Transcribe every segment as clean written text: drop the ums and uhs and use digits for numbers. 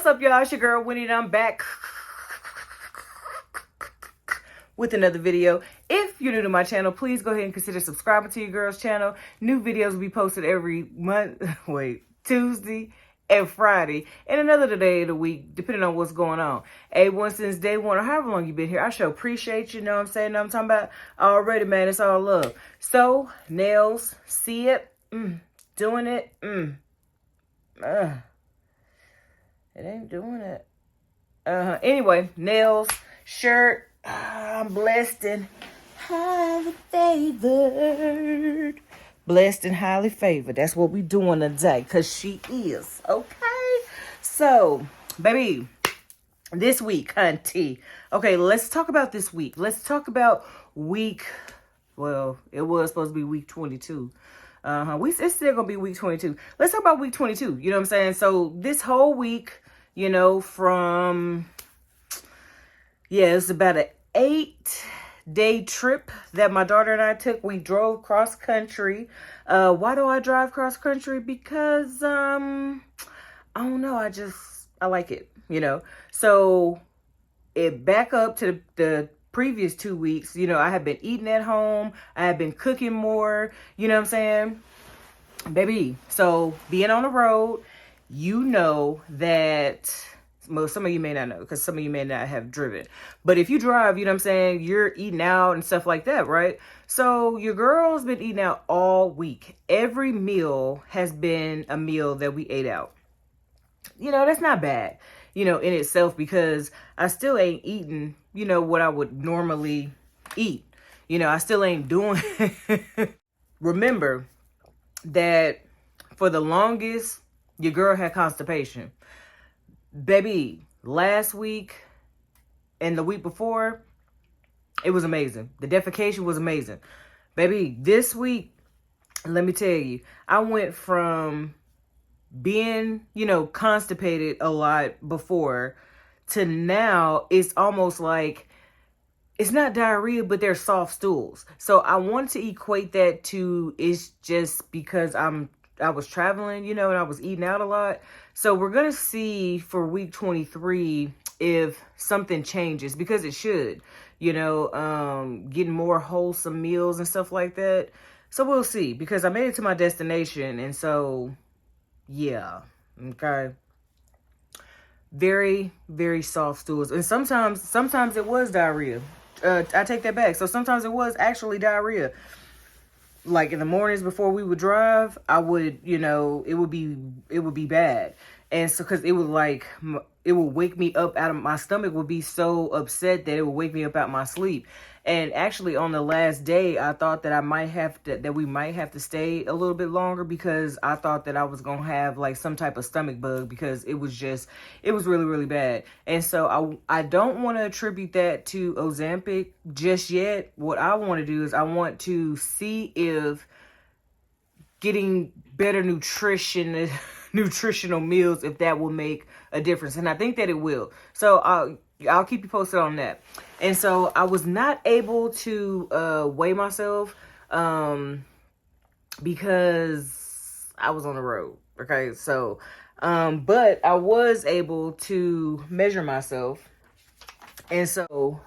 up, y'all? It's your girl Winnie, and I'm back with another video. If you're new to my channel, please go ahead and consider subscribing to your girl's channel. New videos will be posted every Tuesday and Friday, and another day of the week, depending on what's going on. A1 since day one, or however long you've been here, I sure appreciate you, know what I'm saying? Know what I'm talking about? Already, man, it's all love. So, nails, see it, doing it, it ain't doing it. Anyway, nails, shirt, I'm blessed and highly favored. Blessed and highly favored. That's what we doing today, because she is. Okay? So, baby, this week, hunty. Okay, let's talk about this week. Let's talk about week, well, it was supposed to be week 22. It's still going to be week 22. Let's talk about week 22. You know what I'm saying? So, this whole week, you know, from, it's about an 8-day trip that my daughter and I took. We drove cross country. Why do I drive cross country? Because, I don't know. I like it, you know. So it back up to the previous 2 weeks, you know, I have been eating at home. I have been cooking more, you know what I'm saying? Baby, so being on the road, you know that, well, some of you may not know because some of you may not have driven. But if you drive, you know what I'm saying, you're eating out and stuff like that, right? So your girl's been eating out all week. Every meal has been a meal that we ate out. You know, that's not bad, you know, in itself, because I still ain't eating, you know, what I would normally eat. You know, I still ain't doing. Remember that for the longest, your girl had constipation. Baby, last week and the week before, it was amazing. The defecation was amazing. Baby, this week, let me tell you, I went from being, you know, constipated a lot before to now it's almost like, it's not diarrhea, but they're soft stools. So I want to equate that to, it's just because I was traveling, you know, and I was eating out a lot. So we're going to see for week 23 if something changes, because it should, you know, getting more wholesome meals and stuff like that. So we'll see, because I made it to my destination. And so, yeah, okay. Very, very soft stools. And sometimes it was diarrhea. I take that back. So sometimes it was actually diarrhea. Like in the mornings before we would drive, I would, you know, it would be bad. And so, cause it would wake me up out of my stomach, would be so upset that it would wake me up out of my sleep. And actually on the last day, I thought that we might have to stay a little bit longer, because I thought that I was going to have like some type of stomach bug, because it was really, really bad. And so I don't want to attribute that to Ozempic just yet. What I want to do is I want to see if getting better nutritional meals, if that will make a difference. And I think that it will. So I'll keep you posted on that. And so I was not able to weigh myself because I was on the road. Okay, so but I was able to measure myself. And so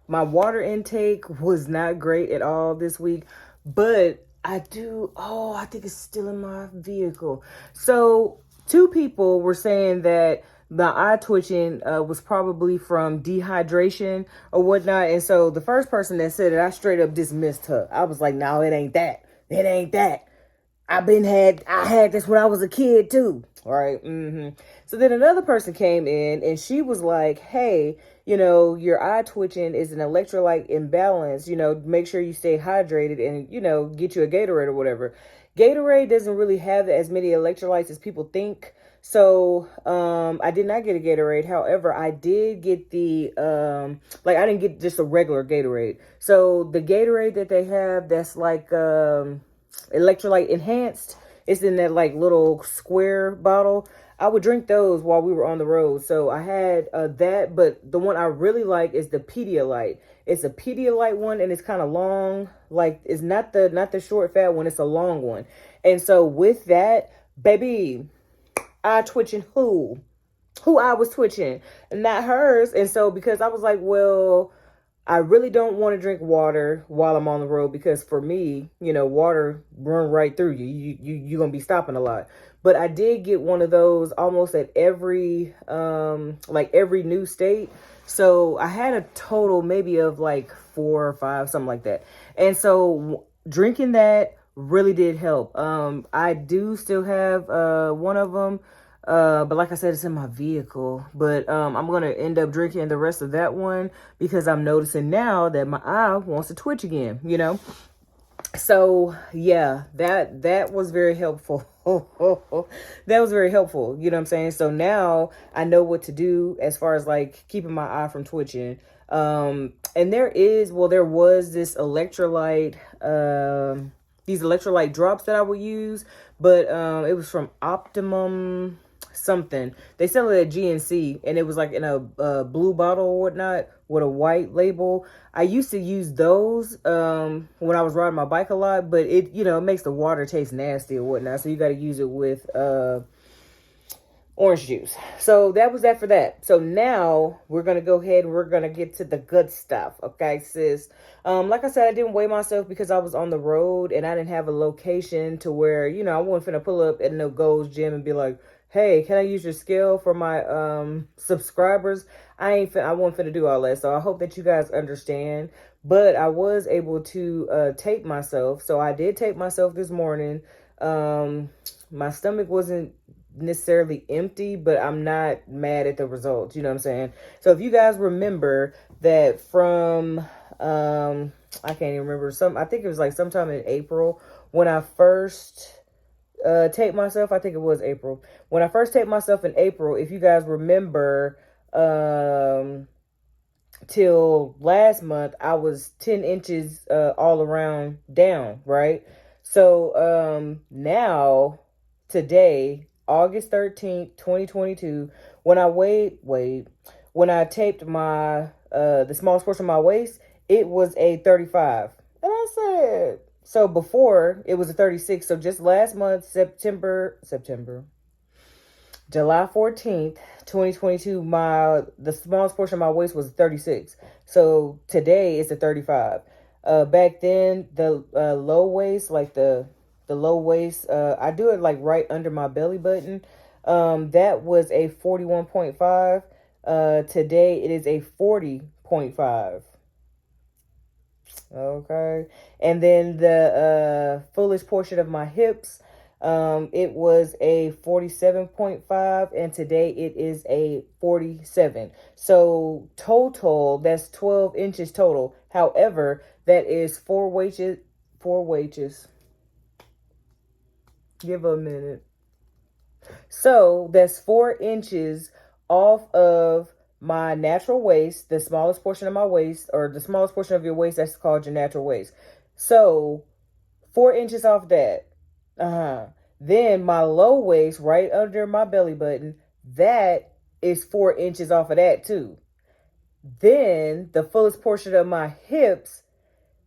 my water intake was not great at all this week, but I think it's still in my vehicle. So 2 people were saying that the eye twitching was probably from dehydration or whatnot. And so the first person that said it, I straight up dismissed her. I was like, no, it ain't that. It ain't that. I had this when I was a kid too. All right. So then another person came in and she was like, hey, you know, your eye twitching is an electrolyte imbalance. You know, make sure you stay hydrated and, you know, get you a Gatorade or whatever. Gatorade doesn't really have as many electrolytes as people think. So, I did not get a Gatorade. However, I did get the, I didn't get just a regular Gatorade. So the Gatorade that they have, that's like, electrolyte enhanced, it's in that like little square bottle. I would drink those while we were on the road. So I had that, but the one I really like is the Pedialyte. It's a Pedialyte one, and it's kind of long. Like, it's not the short fat one, it's a long one. And so with that, baby, eye twitching who? who eye was twitching, not hers. And so because I was like, well, I really don't want to drink water while I'm on the road, because for me, water run right through you. You're going to be stopping a lot. But I did get one of those almost at every, like every new state. So I had a total maybe of like 4 or 5, something like that. And so drinking that really did help. I do still have one of them. But like I said, it's in my vehicle. But I'm going to end up drinking the rest of that one because I'm noticing now that my eye wants to twitch again, So yeah, that was very helpful. That was very helpful. You know what I'm saying? So now I know what to do as far as like keeping my eye from twitching. And there was this electrolyte, these electrolyte drops that I would use, but it was from Optimum something. They sell it at GNC, and it was like in a blue bottle or whatnot with a white label. I used to use those when I was riding my bike a lot, but it makes the water taste nasty or whatnot, so you got to use it with orange juice. So that was that for that. So now we're going to go ahead and we're going to get to the good stuff. Okay, sis. Like I said, I didn't weigh myself because I was on the road and I didn't have a location to where, I wasn't finna pull up at no Gold's Gym and be like, hey, can I use your scale for my subscribers? I wasn't finna do all that. So I hope that you guys understand. But I was able to tape myself. So I did tape myself this morning. My stomach wasn't necessarily empty, but I'm not mad at the results. You know what I'm saying? So if you guys remember that from I can't even remember, I think it was like sometime in April when I first taped myself. I think it was April. When I first taped myself in April, if you guys remember, till last month, I was 10 inches all around down, right? So now, today, August 13th, 2022, when I taped my, the smallest portion of my waist, it was a 35. And I said, so before it was a 36. So just last month, July 14th, 2022, the smallest portion of my waist was 36. So today it's a 35. Back then, the low waist, like the low waist, I do it like right under my belly button. That was a 41.5. Today it is a 40.5. Okay. And then the fullest portion of my hips, it was a 47.5, and today it is a 47. So total, that's 12 inches total. However, that is four wages. Give a minute. So that's 4 inches off of my natural waist, the smallest portion of my waist, or the smallest portion of your waist, that's called your natural waist. So 4 inches off that. Then my low waist, right under my belly button, that is 4 inches off of that too. Then the fullest portion of my hips,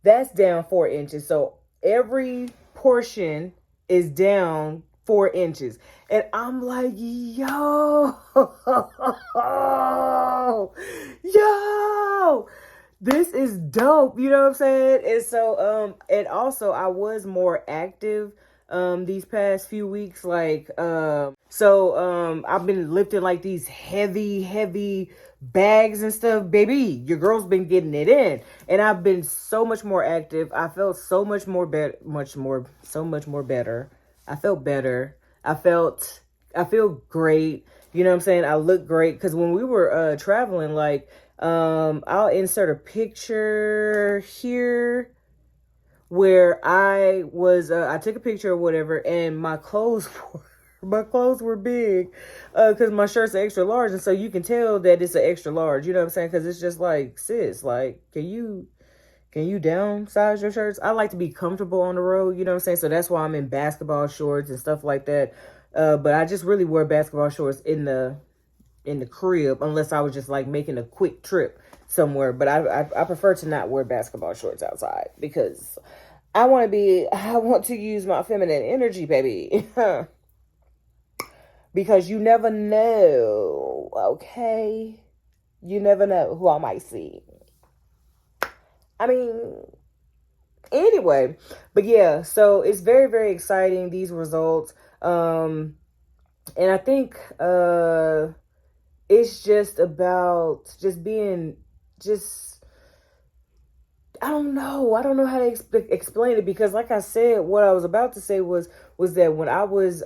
that's down 4 inches. So every portion is down 4 inches. And I'm like, yo, this is dope. You know what I'm saying? And so, and also I was more active, these past few weeks. Like, I've been lifting like these heavy bags and stuff. Baby, your girl's been getting it in, and I've been so much more active. I felt so much more better. I felt better. I feel great. You know what I'm saying? I look great. Because when we were traveling, like, I'll insert a picture here where I was, I took a picture or whatever, and my clothes were big, because my shirt's an extra large. And so you can tell that it's an extra large. You know what I'm saying? Because it's just like, sis, like, can you downsize your shirts? I like to be comfortable on the road, you know what I'm saying? So that's why I'm in basketball shorts and stuff like that. But I just really wear basketball shorts in the crib, unless I was just like making a quick trip somewhere. But I prefer to not wear basketball shorts outside, because I want to use my feminine energy, baby. because you never know, okay? You never know who I might see. I mean, anyway, but yeah, so it's very, very exciting, these results. And I think it's just about just being just I don't know. I don't know how to explain it, because like I said, what I was about to say was that when I was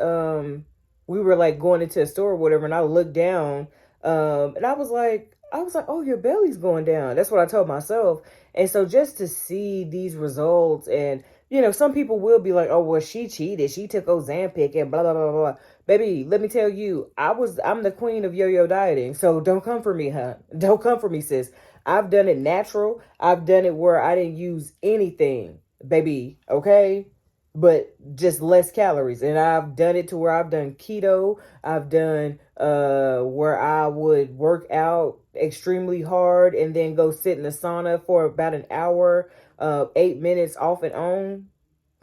we were like going into a store or whatever, and I looked down, and I was like, oh, your belly's going down. That's what I told myself. And so just to see these results, and some people will be like, oh, well, she cheated. She took Ozempic and blah blah blah blah. Baby, let me tell you, I'm the queen of yo-yo dieting. So don't come for me, huh? Don't come for me, sis. I've done it natural. I've done it where I didn't use anything, baby. Okay. But just less calories. And I've done it to where I've done keto. I've done where I would work out extremely hard and then go sit in the sauna for about an hour, 8 minutes off and on.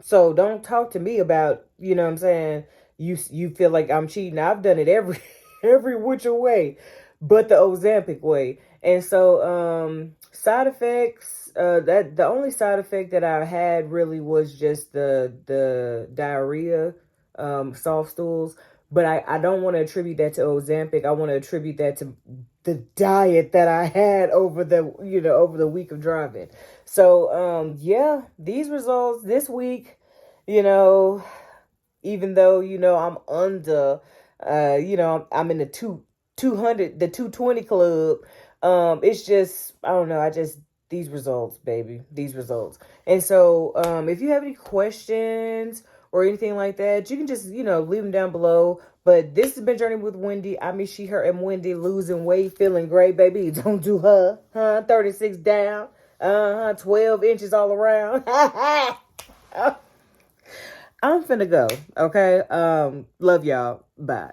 So don't talk to me about, what I'm saying, you feel like I'm cheating. I've done it every every which way, but the Ozempic way. And so side effects, that the only side effect that I had really was just the diarrhea, soft stools. But I don't want to attribute that to Ozempic. I want to attribute that to the diet that I had over the week of driving. So yeah, these results this week, you know, even though I'm under, I'm in the 200, the 220 club. It's just, I don't know, I just, these results, baby, these results. And so if you have any questions or anything like that, you can just leave them down below. But this has been Journey with Wendy. I mean, she, her, and Wendy, losing weight, feeling great, baby. Don't do her, huh? 36 down, 12 inches all around. I'm finna go. Okay. Love y'all. Bye.